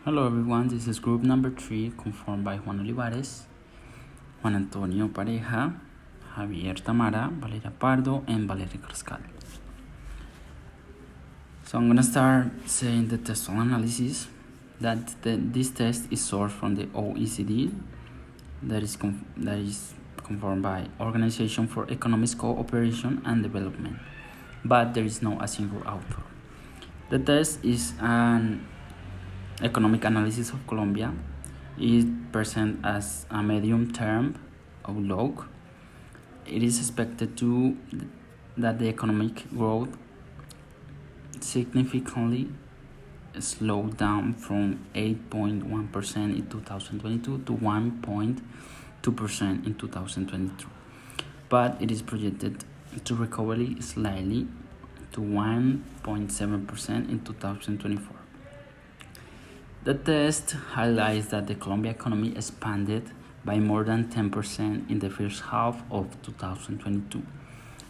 Hello everyone, this is group number 3 conformed by Juan Olivares, Juan Antonio Pareja, Javier Tamara, Valeria Pardo, and Valeria Criscal. So I'm gonna start saying the textual analysis that this test is sourced from the OECD that is conformed by Organization for Economic Cooperation and Development, but there is no a single author. The test is an economic analysis of Colombia. It presents as a medium-term outlook. It is expected that the economic growth significantly slowed down from 8.1% in 2022 to 1.2% in 2023, but it is projected to recover slightly to 1.7% in 2024. The test highlights that the Colombian economy expanded by more than 10% in the first half of 2022,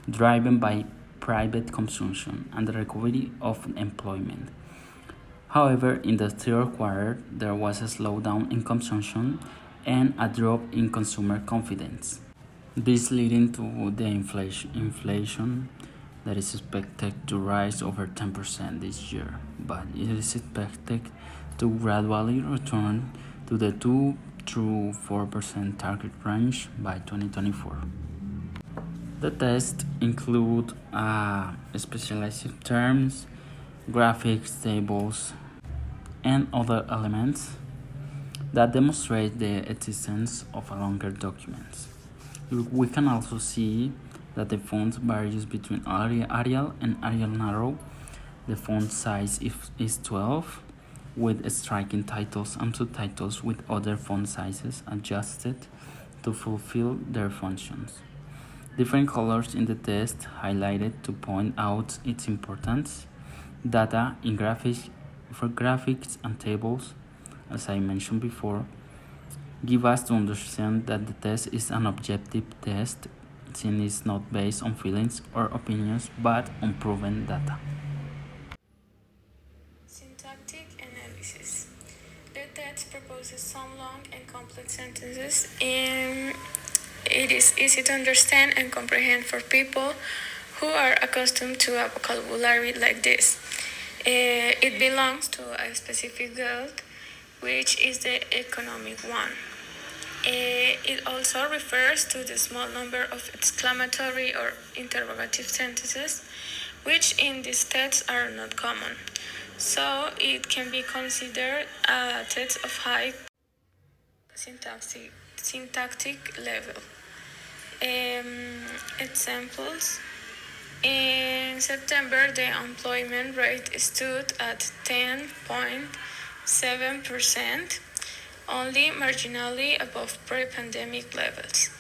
driven by private consumption and the recovery of employment. However, in the third quarter, there was a slowdown in consumption and a drop in consumer confidence. This leading to the inflation that is expected to rise over 10% this year, but it is expected to gradually return to the 2 to 4% target range by 2024. The test include specialized terms, graphics, tables, and other elements that demonstrate the existence of a longer document. We can also see that the font varies between Arial and Arial Narrow. The font size is 12, with striking titles and subtitles with other font sizes adjusted to fulfill their functions. Different colors in the test highlighted to point out its importance. Data in for graphics and tables, as I mentioned before, give us to understand that the test is an objective test, since it's not based on feelings or opinions but on proven data. Syntactic analysis. The text proposes some long and complex sentences, and it is easy to understand and comprehend for people who are accustomed to a vocabulary like this. It belongs to a specific field, which is the economic one. It also refers to the small number of exclamatory or interrogative sentences, which in this text are not common. So it can be considered a text of high syntactic level. Examples. In September, the employment rate stood at 10.7%, only marginally above pre-pandemic levels.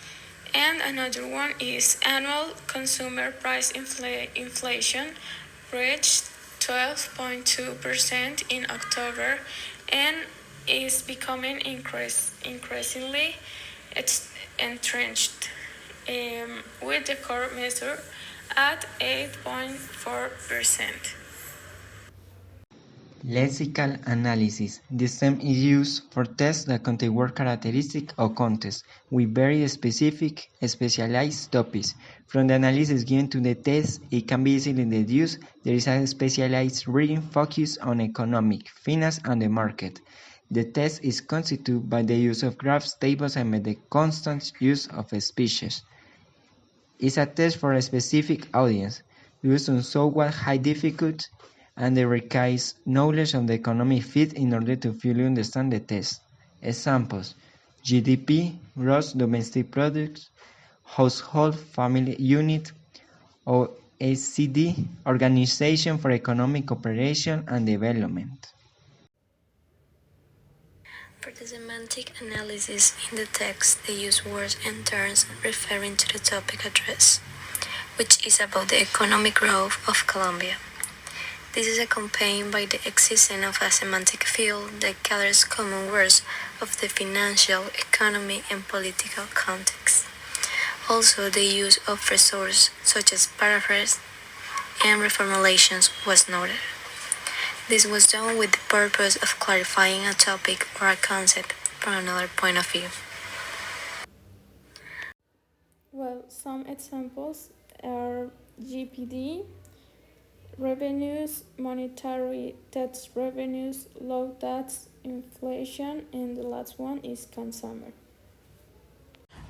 And another one is annual consumer price inflation reached 12.2% in October and is becoming increasingly entrenched, with the core measure at 8.4%. Lexical analysis. This term is used for tests that contain word characteristics or context with very specific, specialized topics. From the analysis given to the test, it can be easily deduced there is a specialized reading focused on economic, finance, and the market. The test is constituted by the use of graphs, tables, and the constant use of speeches. It's a test for a specific audience, used on somewhat high difficulty, and it requires knowledge of the economic field in order to fully understand the test. Examples: GDP, gross domestic product, household family unit, OECD, Organization for Economic Cooperation and Development. For the semantic analysis in the text, they use words and terms referring to the topic addressed, which is about the economic growth of Colombia. This is accompanied by the existence of a semantic field that gathers common words of the financial, economic, and political context. Also, the use of resources such as paraphrase and reformulations was noted. This was done with the purpose of clarifying a topic or a concept from another point of view. Well, some examples are GPD, revenues, monetary tax revenues, low tax, inflation, and the last one is consumer.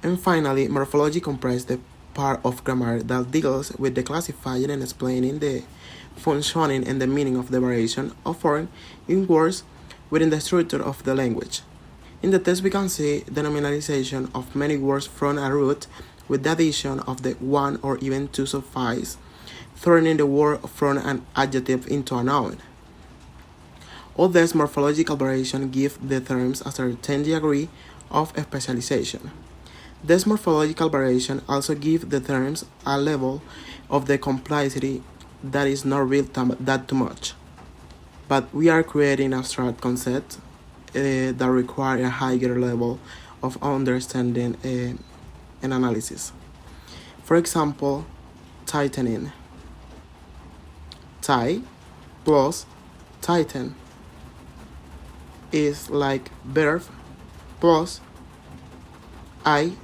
And finally, morphology comprises the part of grammar that deals with the classifying and explaining the functioning and the meaning of the variation of form in words within the structure of the language. In the text, we can see the nominalization of many words from a root with the addition of the one or even two suffixes, turning the word from an adjective into a noun. All these morphological variations give the terms a certain degree of specialization. These morphological variations also give the terms a level of the complexity that is not real that too much. But we are creating abstract concepts that require a higher level of understanding and analysis. For example, tightening. Tie plus tighten is like verb plus ing.